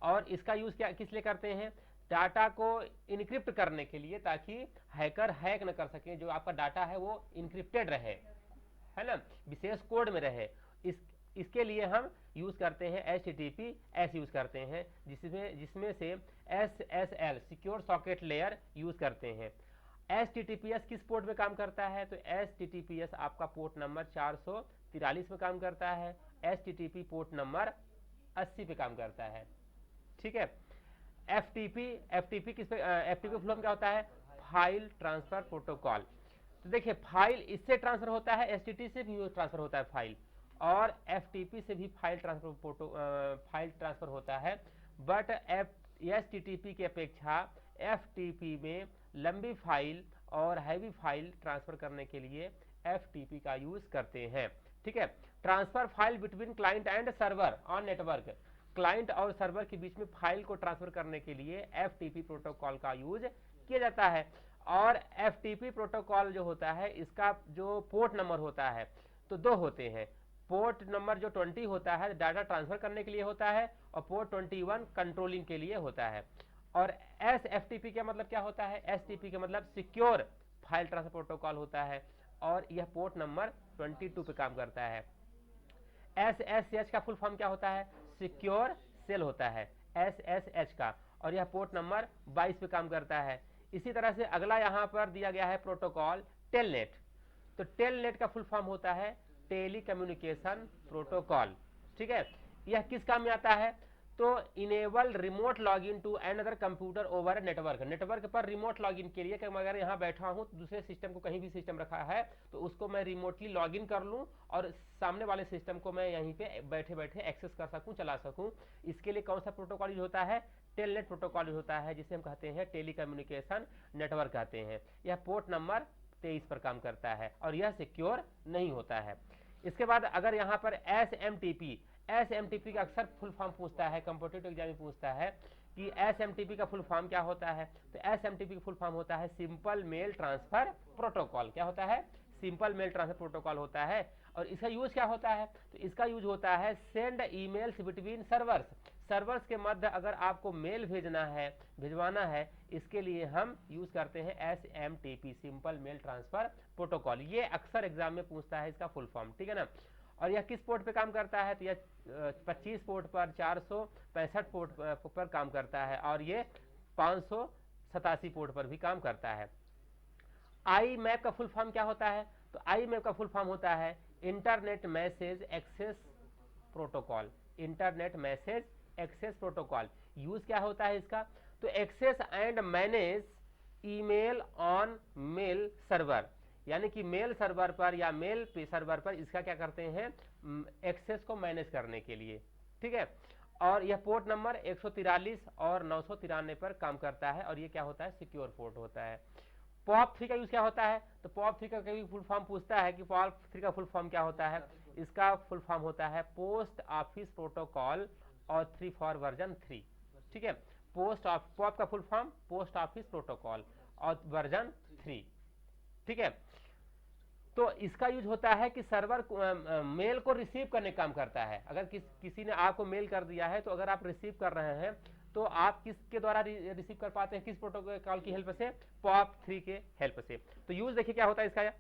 और इसका यूज क्या किस लिए करते हैं, डाटा को इनक्रिप्ट करने के लिए, ताकि हैकर हैक न कर सके, जो आपका डाटा है वो इनक्रिप्टेड रहे, है ना, विशेष कोड में रहे। इसके लिए हम यूज करते हैं HTTPS यूज करते हैं, जिसमें से SSL secure socket layer use करते हैं। HTTPS किस पोर्ट में काम करता है, तो HTTPS आपका पोर्ट नंबर 443 में काम करता है, HTTP पोर्ट नंबर 80 पे काम करता है, ठीक है। FTP किस पे, FTP फुल फॉर्म क्या होता है, फाइल ट्रांसफर प्रोटोकॉल। तो देखिए फाइल इससे ट्रांसफर होता है, HTTP से भी ट्रांसफर होता है फाइल, और FTP से भी फाइल ट्रांसफर होता है। बट HTTP की अपेक्षा FTP में लंबी फाइल और हैवी फाइल ट्रांसफर करने के लिए FTP का यूज करते हैं, ठीक है। Transfer file between client and server on network, client और सर्वर के बीच में फाइल को ट्रांसफर करने के लिए FTP प्रोटोकॉल का यूज किया जाता है। और FTP प्रोटोकॉल जो होता है, इसका जो पोर्ट नंबर होता है तो दो होते हैं। पोर्ट नंबर जो 20 होता है डाटा ट्रांसफर करने के लिए होता है, और पोर्ट 21 कंट्रोलिंग के लिए होता है। और SFTP का मतलब क्या होता है, STP का मतलब सिक्योर फाइल ट्रांसफर प्रोटोकॉल होता है, और यह पोर्ट नंबर 22 पे काम करता है। SSH का फुल फॉर्म क्या होता है, सिक्योर सेल होता है SSH का, और यह पोर्ट नंबर 22 पे काम करता है। इसी तरह से अगला यहाँ पर दिया गया है प्रोटोकॉल टेलनेट। तो टेलनेट का फुल फॉर्म होता है टेली कम्युनिकेशन प्रोटोकॉल, ठीक है। यह किस काम में आता है, तो enable remote login to another computer over network पर रिमोट लॉगिन के लिए, अगर यहाँ बैठा हूँ दूसरे सिस्टम को, कहीं भी सिस्टम रखा है तो उसको मैं रिमोटली लॉगिन कर लूँ और सामने वाले सिस्टम को मैं यहीं पे बैठे बैठे एक्सेस कर सकूँ, चला सकूँ। इसके लिए कौन सा प्रोटोकॉल यूज होता है, टेलनेट प्रोटोकॉल यूज होता है, जिसे हम कहते हैं टेली कम्युनिकेशन नेटवर्क कहते हैं। यह पोर्ट नंबर 23 पर काम करता है और यह सिक्योर नहीं होता है। इसके बाद अगर यहाँ पर SMTP का अक्सर फुल फॉर्म पूछता है, कॉम्पिटिटिव एग्जाम में पूछता है कि SMTP का फुल फॉर्म क्या होता है, तो SMTP का फुल फॉर्म होता है सिंपल मेल ट्रांसफर प्रोटोकॉल। क्या होता है, सिंपल मेल ट्रांसफर प्रोटोकॉल होता है। और इसका यूज क्या होता है, तो इसका यूज होता है सेंड ईमेल्स बिटवीन सर्वर्स के मध्य अगर आपको मेल भिजवाना है, इसके लिए हम यूज करते हैं SMTP simple mail transfer protocol. ये अक्सर एग्जाम में पूछता है इसका फुल फॉर्म, ठीक है ना। और यह किस पोर्ट पे काम करता है, तो यह 25 पोर्ट पर, 465 पोर्ट पर काम करता है, और ये 587 पोर्ट पर भी काम करता है। आई मैप का फुल फॉर्म क्या होता है, तो आई मैप का फुल फॉर्म होता है internet message access protocol. Internet message access protocol use क्या होता है इसका, तो access and manage email on mail server, यानी कि मेल सर्वर पर या मेल पे सर्वर पर इसका क्या करते हैं, एक्सेस को मैनेज करने के लिए, ठीक है। और यह पोर्ट नंबर 143 और 993 पर काम करता है, और ये क्या होता है, सिक्योर पोर्ट होता है। POP3 का यूज क्या होता है, तो POP3 का कभी फुल फॉर्म पूछता है कि POP3 का फुल फॉर्म क्या होता है, इसका फुल फॉर्म होता है पोस्ट ऑफिस प्रोटोकॉल और 3 फॉर वर्जन 3, ठीक है। POP का full form post office protocol और वर्जन 3, ठीक है। तो इसका यूज होता है कि सर्वर मेल को रिसीव करने का काम करता है। अगर किसी ने आपको मेल कर दिया है, तो अगर आप रिसीव कर रहे हैं तो आप किसके द्वारा रिसीव कर पाते हैं, किस प्रोटोकॉल की हेल्प से, POP3 के हेल्प से। तो यूज देखिए क्या होता है इसका,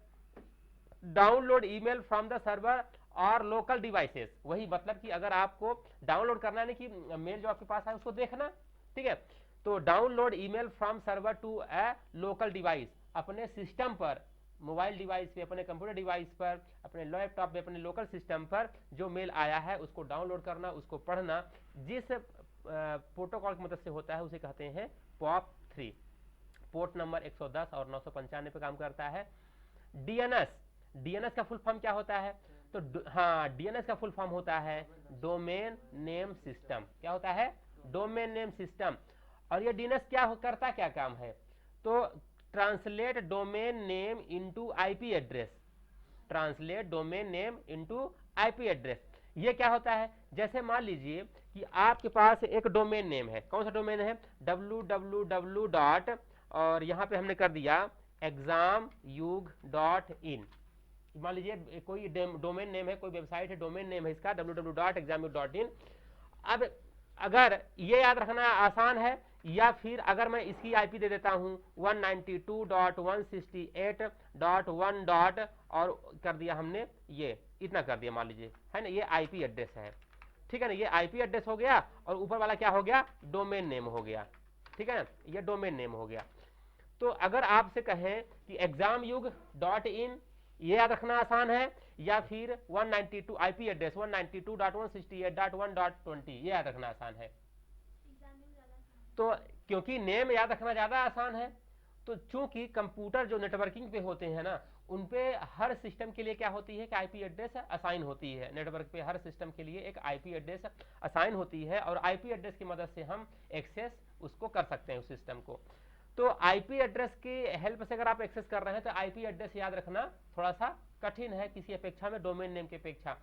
download email from the server और लोकल डिवाइसेस, वही मतलब कि अगर आपको डाउनलोड करना है कि मेल जो आपके पास है उसको देखना, ठीक है, तो download email from server to a local device, अपने सिस्टम पर, मोबाइल डिवाइस पे, अपने कंप्यूटर डिवाइस पर, अपने लैपटॉप पे, अपने लोकल सिस्टम पर जो मेल आया है उसको डाउनलोड करना, उसको पढ़ना, जिस प्रोटोकॉल की मदद से होता है उसे कहते हैं POP3। पोर्ट नंबर 110 और 995 पे काम करता है। डीएनएस का फुल फॉर्म क्या होता है, तो डीएनएस का फुल फॉर्म होता है डोमेन नेम सिस्टम। क्या होता है, डोमेन नेम सिस्टम। और ये डीएनएस क्या करता, क्या काम है, तो translate domain name into IP address, translate domain name into IP address. ये क्या होता है, जैसे मान लीजिए कि आपके पास एक डोमेन नेम है, कौन सा डोमेन है, www. और यहाँ पे हमने कर दिया examyug.in। मान लीजिए कोई डोमेन नेम है, कोई वेबसाइट है, डोमेन नेम है इसका www.examyug.in। अब अगर ये याद रखना आसान है, या फिर अगर मैं इसकी आईपी दे देता हूं 192.168.1. और कर दिया हमने ये इतना कर दिया, मान लीजिए, है ना, ये आईपी एड्रेस है, ठीक है ना, ये आईपी एड्रेस हो गया, और ऊपर वाला क्या हो गया, डोमेन नेम हो गया, ठीक है ना, ये डोमेन नेम हो गया। तो अगर आपसे कहें कि examyug.in, ये याद रखना आसान है, या फिर 192 आईपी एड्रेस 192.168.1.20, ये याद रखना आसान है। तो क्योंकि नेम याद रखना ज्यादा आसान है, तो चूंकि कंप्यूटर जो नेटवर्किंग पे होते हैं ना, उन पे हर सिस्टम के लिए क्या होती है कि आईपी एड्रेस असाइन होती है। नेटवर्क पे हर सिस्टम के लिए एक आईपी एड्रेस असाइन होती है, और आईपी एड्रेस की मदद से हम एक्सेस उसको कर सकते हैं उस सिस्टम को। तो आईपी एड्रेस की हेल्प से अगर आप एक्सेस कर रहे हैं, तो आईपी एड्रेस याद रखना थोड़ा सा कठिन है किसी अपेक्षा में, डोमेन नेम की अपेक्षा।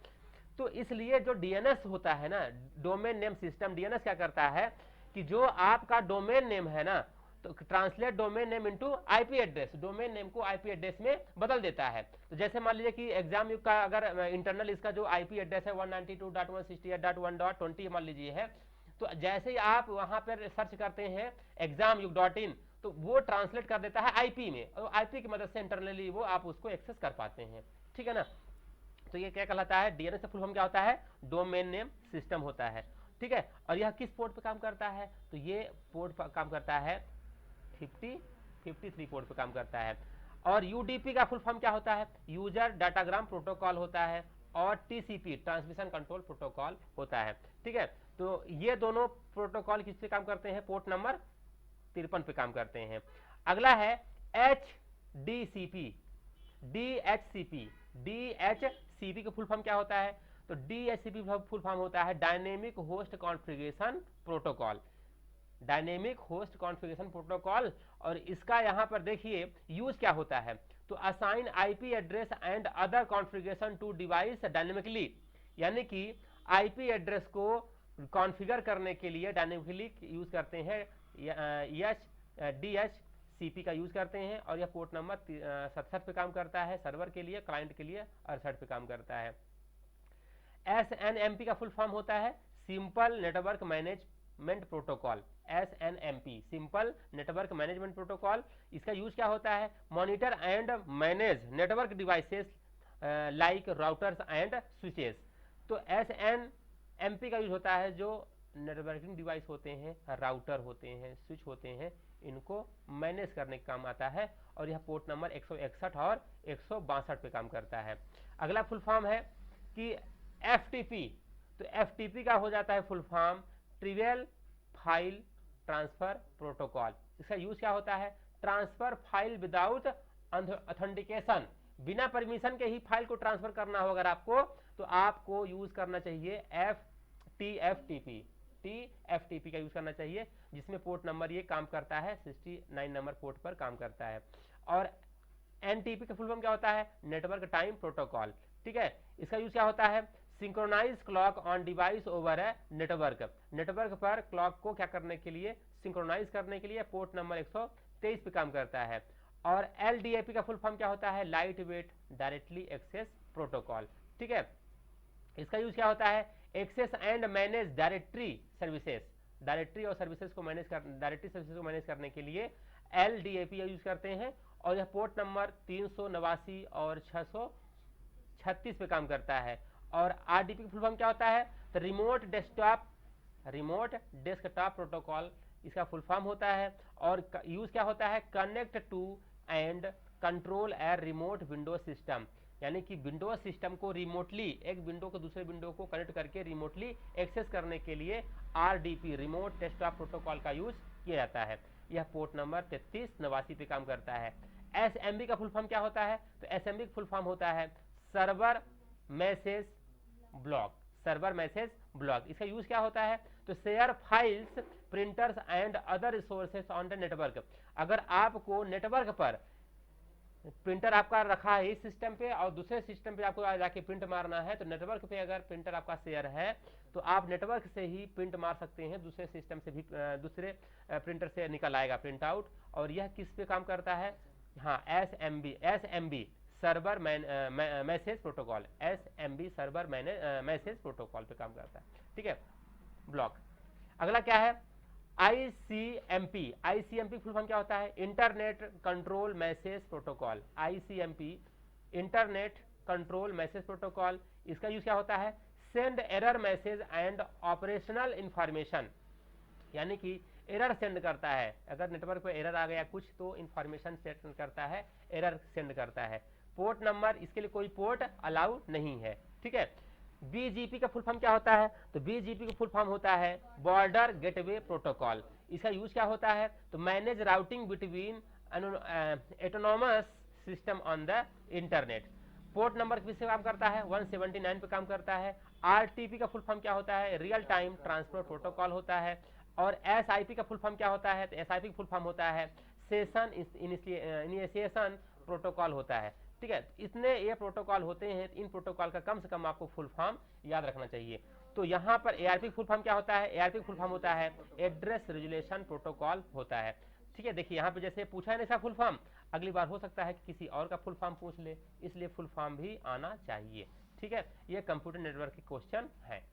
तो इसलिए जो डीएनएस होता है ना, डोमेन नेम सिस्टम, डीएनएस क्या करता है कि जो आपका डोमेन नेम है ना, तो translate domain name into IP address, domain name को आईपी एड्रेस में बदल देता है। तो जैसे मान लीजिए कि एग्जामयुग का अगर इंटरनल इसका जो आईपी एड्रेस है 192.168.1.20 मान लीजिए है, तो जैसे ही आप वहां पर सर्च करते हैं examyug.in, तो वो ट्रांसलेट कर देता है आईपी में, और आईपी की मदद से इंटरनली वो आप उसको एक्सेस कर पाते हैं, ठीक है ना। तो ये क्या कहलाता है, डीएनएस का फुल फॉर्म क्या होता है, डोमेन नेम सिस्टम होता है, ठीक है। और यह किस पोर्ट पे काम करता है, तो ये पोर्ट पर काम करता है 53 पोर्ट पे काम करता है। और यूडीपी का फुल फॉर्म क्या होता है, यूजर डाटाग्राम प्रोटोकॉल होता है, और टीसीपी ट्रांसमिशन कंट्रोल प्रोटोकॉल होता है, ठीक है। तो ये दोनों प्रोटोकॉल किस पे काम करते हैं, पोर्ट नंबर 53 पे काम करते हैं। अगला है DHCP का फुल फॉर्म क्या होता है, तो DHCP फुल फॉर्म होता है dynamic host configuration protocol, dynamic host configuration protocol. और इसका यहां पर देखिए यूज क्या होता है, तो assign IP address and other configuration to device dynamically, यानी कि आईपी एड्रेस को कॉन्फ़िगर करने के लिए डायनेमिकली यूज करते हैं, DHCP का यूज करते हैं। और यह पोर्ट नंबर 67 पे काम करता है, सर्वर के लिए, क्लाइंट के लिए 68 पे काम करता है। SNMP का फुल फॉर्म होता है simple network management protocol, SNMP simple network management protocol. इसका यूज क्या होता है, monitor and manage network devices like routers and switches. तो SNMP का यूज होता है जो नेटवर्किंग डिवाइस होते हैं, राउटर होते हैं, स्विच होते हैं, इनको मैनेज करने का काम आता है और यह पोर्ट नंबर 161 और 162 पे काम करता है। अगला फुल फॉर्म है कि FTP। तो FTP का हो जाता है full form trivial file transfer protocol. इसका यूज क्या होता है? ट्रांसफर फाइल विदाउट ऑथेंटिकेशन, बिना परमिशन के ही फाइल को ट्रांसफर करना हो अगर आपको, तो आपको यूज करना चाहिए TFTP का यूज करना चाहिए, जिसमें पोर्ट नंबर ये काम करता है 69 नंबर पोर्ट पर काम करता है। और NTP का फुल फॉर्म क्या होता है? Network time protocol. ठीक है, इसका यूज क्या होता है? Synchronize clock on device over a network. Network पर क्लॉक को क्या करने के लिए? सिंक्रोनाइज करने के लिए पोर्ट नंबर 123 पे काम करता है। और LDAP का फुल फॉर्म क्या होता है? Light weight directly access protocol. ठीक है, इसका यूज क्या होता है? Access and manage directory services. Directory और सर्विसेज को मैनेज करने के लिए LDAP यूज करते हैं और यह पोर्ट नंबर 389 और 636 पे काम करता है। और RDP का फुल फॉर्म क्या होता है? तो रिमोट डेस्कटॉप प्रोटोकॉल इसका फुल फॉर्म होता है। और यूज क्या होता है? Connect to and control a remote window system, यानी कि विंडोज सिस्टम को रिमोटली, एक विंडो को दूसरे विंडो को कनेक्ट करके रिमोटली एक्सेस करने के लिए RDP रिमोट डेस्कटॉप प्रोटोकॉल का यूज किया जाता है। यह पोर्ट नंबर 3389 पे काम करता है। SMB का फुल फॉर्म क्या होता है? तो SMB का फुल फॉर्म होता है server message block. Server message block, इसका यूज क्या होता है? तो share files, printers and other resources on the network. अगर आपको नेटवर्क पर प्रिंटर आपका रखा है इस सिस्टम पे और दूसरे सिस्टम पे आपको जाके प्रिंट मारना है, तो नेटवर्क पे अगर प्रिंटर आपका शेयर है तो आप नेटवर्क से ही प्रिंट मार सकते हैं, दूसरे सिस्टम से भी दूसरे प्रिंटर से निकल आएगा प्रिंट आउट। और यह किस पे काम करता है? हाँ, SMB server message protocol. SMB server message protocol पे काम करता है। ठीक है, ब्लॉक। अगला क्या है? ICMP फुल फॉर्म क्या होता है? Internet control message protocol. ICMP internet control message protocol, इसका यूज क्या होता है? Send error message and operational information, यानी कि एरर सेंड करता है। अगर नेटवर्क पे एरर आ गया कुछ तो इंफॉर्मेशन सेंड करता है, एरर सेंड करता है। पोर्ट नंबर, इसके लिए कोई पोर्ट अलाउ नहीं है। ठीक है, BGP का फुल फॉर्म क्या होता है? तो BGP का फुल फॉर्म होता है बॉर्डर गेटवे प्रोटोकॉल। इसका यूज क्या होता है? तो manage routing between autonomous system on the internet. Port number किस पे काम करता है? 179 पे काम करता है। RTP का फुल फॉर्म क्या होता है? रियल टाइम ट्रांसफर प्रोटोकॉल होता है। और SIP का फुल फॉर्म क्या होता है? तो SIP का फुल फॉर्म होता है सेशन इनिशिएशन प्रोटोकॉल होता है। ठीक है, इतने ये प्रोटोकॉल होते हैं, इन प्रोटोकॉल का कम से कम आपको फुल फॉर्म याद रखना चाहिए। तो यहाँ पर ARP फुल फॉर्म क्या होता है? ARP फुल फॉर्म होता है एड्रेस रिजोल्यूशन प्रोटोकॉल होता है। ठीक है, देखिए यहाँ पे जैसे पूछा है ना इसका फुल फॉर्म, अगली बार हो सकता है कि किसी और का फुल फॉर्म पूछ ले, इसलिए फुल फॉर्म भी आना चाहिए। ठीक है, ये कंप्यूटर नेटवर्क के क्वेश्चन है।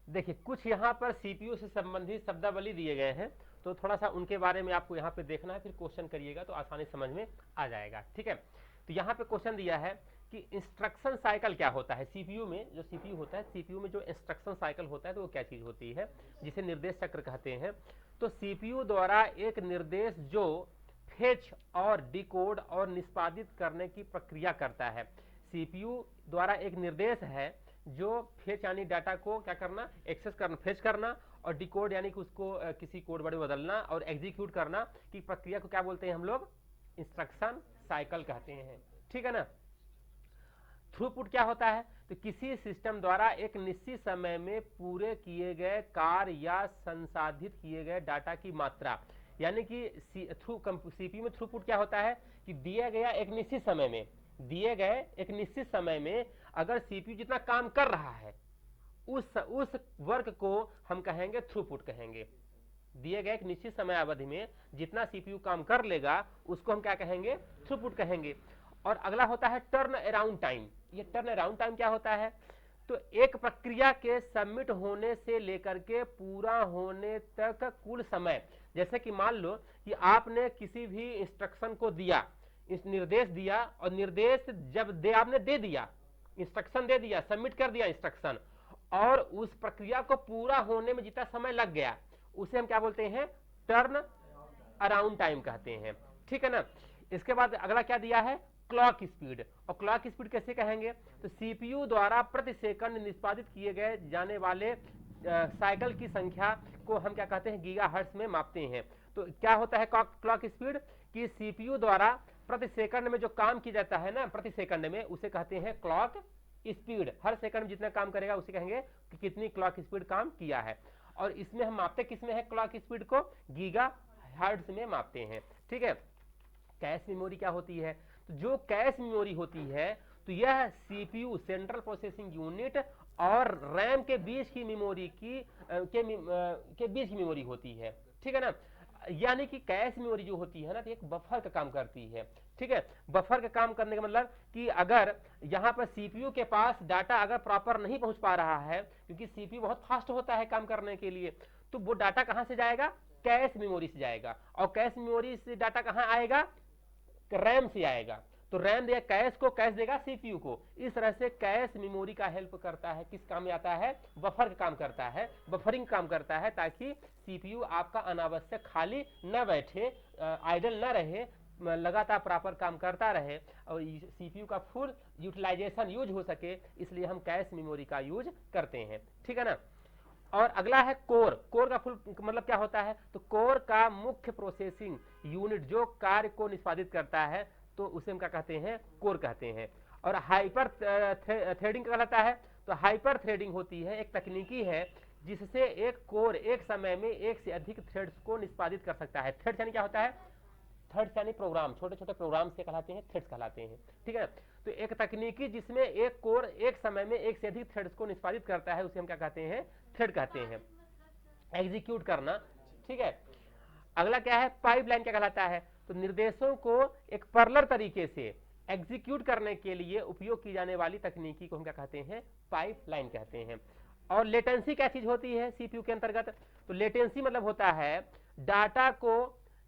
देखिए कुछ यहाँ पर CPU से संबंधित शब्दावली दिए गए हैं, तो थोड़ा सा उनके बारे में आपको यहाँ पे देखना है, फिर क्वेश्चन करिएगा तो आसानी समझ में आ जाएगा। ठीक है, तो यहाँ पे क्वेश्चन दिया है कि इंस्ट्रक्शन साइकिल क्या होता है? CPU में जो CPU होता है, CPU में जो इंस्ट्रक्शन साइकिल होता है तो वो क्या चीज होती है, जिसे निर्देश चक्र कहते हैं। तो CPU द्वारा एक निर्देश जो फेच और डिकोड और निष्पादित करने की प्रक्रिया करता है। CPU द्वारा एक निर्देश है जो फेच यानी डाटा को क्या करना, एक्सेस करना, फेच करना, और डिकोड यानी कि उसको किसी कोड वर्ड में बदलना, और एग्जीक्यूट करना की प्रक्रिया को क्या बोलते हैं हम लोग? इंस्ट्रक्शन साइकिल कहते हैं। ठीक है ना। थ्रूपुट क्या होता है? तो किसी सिस्टम द्वारा एक निश्चित समय में पूरे किए गए कार्य या संसाधित किए गए डाटा की मात्रा, यानी कि CPU में थ्रूपुट क्या होता है कि दिए गया एक निश्चित समय में अगर CPU जितना काम कर रहा है उस वर्क को हम कहेंगे थ्रूपुट कहेंगे। दिए गए एक निश्चित समय अवधि में जितना CPU काम कर लेगा उसको हम क्या कहेंगे? थ्रूपुट कहेंगे। और अगला होता है टर्न अराउंड टाइम। ये टर्न अराउंड टाइम क्या होता है? तो एक प्रक्रिया के सबमिट होने से लेकर के पूरा होने तक कुल समय, जैसे कि मान लो कि आपने किसी भी इंस्ट्रक्शन को दिया, इस निर्देश दिया, और निर्देश जब आपने दे दिया, इंस्ट्रक्शन दे दिया, सबमिट कर दिया इंस्ट्रक्शन, और उस प्रक्रिया को पूरा होने में जितना समय लग गया उसे हम क्या बोलते हैं, टर्न अराउंड टाइम कहते हैं, ठीक है ना। इसके बाद अगला क्या दिया है, क्लॉक स्पीड। और क्लॉक स्पीड कैसे कहेंगे, तो सीपीयू द्वारा प्रति सेकंड निष्पादित किए गए जाने वाले साइकिल की संख्या को हम क्या कहते हैं, गीगाहर्ट्ज में मापते हैं। तो क्या होता है क्लॉक स्पीड, कि सीपीयू द्वारा प्रति सेकंड में जो काम किया जाता है ना, प्रति सेकंड में, उसे कहते हैं क्लॉक स्पीड। हर सेकंड में जितना काम करेगा उसे कहेंगे कि कितनी क्लॉक स्पीड काम किया है। और इसमें हम मापते किसमें है, क्लॉक स्पीड को गीगाहर्ट्ज में मापते हैं, ठीक है। कैश मेमोरी क्या होती है, तो जो कैश मेमोरी होती है तो यह सीपीयू सेंट्रल प्रोसेसिंग यूनिट और रैम के बीच की मेमोरी के बीच की मेमोरी होती है, ठीक है ना। यानी कि कैश मेमोरी जो होती है ना, तो एक बफर का काम करती है, ठीक है। बफर का काम करने का मतलब कि अगर यहाँ पर सीपीयू के पास डाटा अगर प्रॉपर नहीं पहुंच पा रहा है, क्योंकि सीपीयू बहुत फास्ट होता है काम करने के लिए, तो वो डाटा कहां से जाएगा, कैश मेमोरी से जाएगा। और कैश मेमोरी से डाटा कहां आएगा, रैम से आएगा। तो रैम देगा कैश को, कैश देगा सीपीयू को। इस तरह से कैश मेमोरी का हेल्प करता है, किस काम में आता है, बफर का काम करता है, बफरिंग काम करता है, ताकि सीपीयू आपका अनावश्यक खाली न बैठे, आइडल न रहे, लगातार प्रॉपर काम करता रहे और सीपीयू का फुल यूटिलाइजेशन यूज हो सके, इसलिए हम कैश मेमोरी का यूज करते हैं, ठीक है ना। और अगला है कोर। कोर का फुल मतलब क्या होता है, तो कोर का मुख्य प्रोसेसिंग यूनिट जो कार्य को निष्पादित करता है, तो उसे हम क्या कहते हैं, कोर कहते हैं। और हाइपर थ्रेडिंग कहलाता है, तो हाइपर थ्रेडिंग होती है, एक तकनीकी है जिससे एक कोर एक समय में एक से अधिक थ्रेड्स को निष्पादित कर सकता है। थ्रेड्स यानी क्या होता है, थ्रेड्स यानी प्रोग्राम, छोटे छोटे प्रोग्राम से कहलाते हैं, थ्रेड्स कहलाते हैं, ठीक है। तो एक तकनीकी जिसमें एक कोर एक समय में एक से अधिक थ्रेड्स को निष्पादित करता है, उसे हम क्या कहते हैं, थ्रेड कहते हैं, एग्जीक्यूट करना, ठीक है। अगला क्या है, पाइपलाइन क्या कहलाता है, तो निर्देशों को एक पैरेलल तरीके से एग्जीक्यूट करने के लिए उपयोग की जाने वाली तकनीकी को हम क्या कहते हैं, पाइपलाइन कहते हैं। और लेटेंसी क्या चीज होती है सीपीयू के अंतर्गत, तो लेटेंसी मतलब होता है डाटा को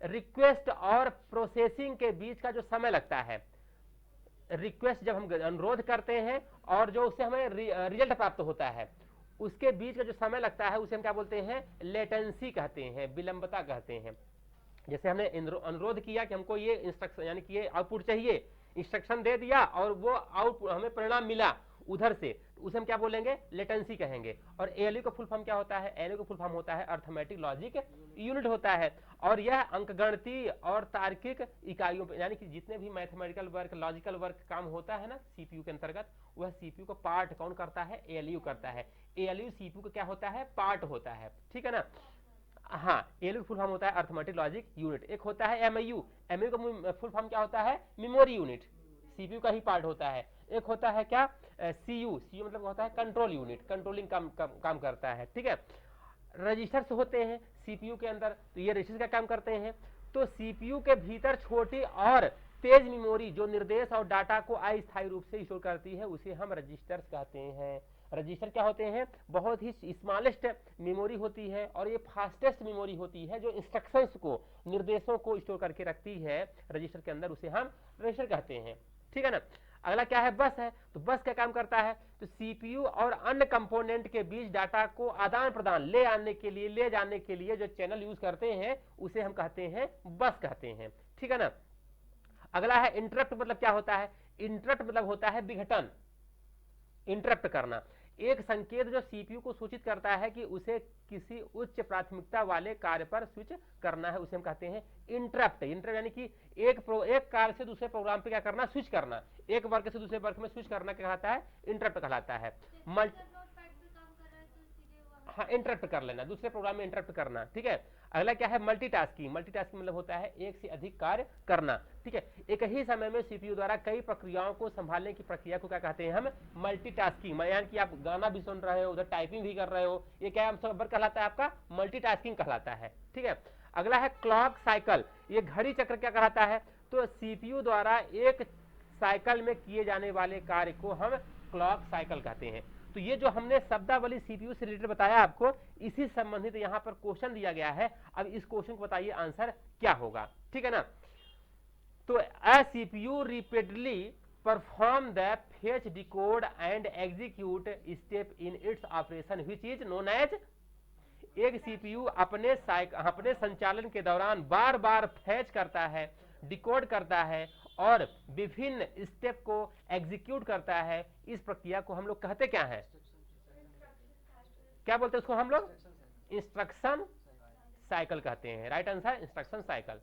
रिक्वेस्ट और प्रोसेसिंग के बीच का जो समय लगता है। रिक्वेस्ट जब हम अनुरोध करते हैं और जो उससे हमें रिजल्ट प्राप्त होता है, उसके बीच का जो समय लगता है उसे हम क्या बोलते हैं, लेटेंसी कहते हैं, विलंबता कहते हैं। जैसे हमने अनुरोध किया कि हमको ये इंस्ट्रक्शन यानी कि ये आउटपुट चाहिए, इंस्ट्रक्शन दे दिया और वो आउटपुट हमें परिणाम मिला उधर से, तो उसे हम क्या बोलेंगे, लेटेंसी कहेंगे। और एएलयू का फुल फॉर्म क्या होता है, एएलयू का फुल फॉर्म होता है अर्थमेटिक लॉजिक यूनिट होता है। और यह अंकगणितीय और तार्किक इकाइयों पर, यानी कि जितने भी मैथमेटिकल वर्क, लॉजिकल वर्क काम होता है ना सीपीयू के अंतर्गत, वह सीपीयू का पार्ट कौन करता है, एएलयू करता है। एएलयू सीपीयू का क्या होता है, पार्ट होता है, ठीक है ना। हाँ, एएलयू फुल फॉर्म होता है अर्थमेटिक लॉजिक यूनिट। एक होता है एमआईयू, एमआईयू का फुल फॉर्म क्या होता है, मेमोरी यूनिट, सीपीयू का ही पार्ट होता है। एक होता है क्या, सीयू, सीयू मतलब होता है कंट्रोल यूनिट, कंट्रोलिंग काम करता है, ठीक है। रजिस्टर्स होते हैं सीपीयू के अंदर, तो ये रजिस्टर का काम करते हैं। तो सीपीयू के भीतर छोटी और तेज मेमोरी जो निर्देश और डाटा को अस्थायी रूप से स्टोर करती है, उसे हम रजिस्टर्स कहते हैं। रजिस्टर क्या होते हैं, बहुत ही स्मॉलेस्ट मेमोरी होती है और ये फास्टेस्ट मेमोरी होती है जो इंस्ट्रक्शंस को, निर्देशों को स्टोर करके रखती है रजिस्टर के अंदर, उसे हम रजिस्टर कहते हैं, ठीक है ना। अगला क्या है, बस है। तो बस क्या काम करता है, तो सीपीयू और अन्य कंपोनेंट के बीच डाटा को आदान प्रदान, ले जाने के लिए जो चैनल यूज करते हैं उसे हम कहते हैं बस कहते हैं, ठीक है ना। अगला है इंटरप्ट, मतलब क्या होता है, इंटरप्ट मतलब होता है विघटन, इंटरप्ट करना। एक संकेत जो सीपीयू को सूचित करता है कि उसे किसी उच्च प्राथमिकता वाले कार्य पर स्विच करना है, उसे हम कहते हैं इंटरप्ट। इंटरप्ट यानी कि एक कार्य से दूसरे प्रोग्राम पे क्या करना, स्विच करना, एक वर्ग से दूसरे वर्ग में स्विच करना क्या कहलाता है, इंटरप्ट कहलाता है। हाँ, इंटरप्ट कर लेना, दूसरे प्रोग्राम में इंटरप्ट करना, ठीक है। अगला क्या है, मल्टीटास्किंग। मल्टीटास्किंग मतलब होता है एक से अधिक कार्य करना, ठीक है। एक ही समय में सीपीयू द्वारा कई प्रक्रियाओं को संभालने की प्रक्रिया को क्या कहते हैं हम, मल्टीटास्किंग। यानी कि आप गाना भी सुन रहे हो, उधर टाइपिंग भी कर रहे हो, ये क्या सब कहलाता है, आपका मल्टीटास्किंग कहलाता है, ठीक है। अगला है क्लॉक साइकिल, ये घड़ी चक्र क्या कहलाता है, तो सीपीयू द्वारा एक साइकिल में किए जाने वाले कार्य को हम क्लॉक साइकिल कहते हैं। तो तो ये जो हमने शब्दावली सीपीयू से रिलेटेड बताया आपको, इसी संबंधित यहाँ पर क्वेश्चन दिया गया है। अब इस क्वेश्चन को बताइए आंसर क्या होगा, ठीक है ना। तो a CPU repeatedly perform the fetch, decode and execute step in its operation which is known as, एक CPU अपने संचालन के दौरान बार बार फैच करता है, डिकोड करता है और विभिन्न स्टेप को एग्जीक्यूट करता है। इस प्रक्रिया को हम लोग कहते क्या है, क्या बोलते हैं उसको हम लोग, इंस्ट्रक्शन साइकिल कहते हैं। Right answer instruction cycle.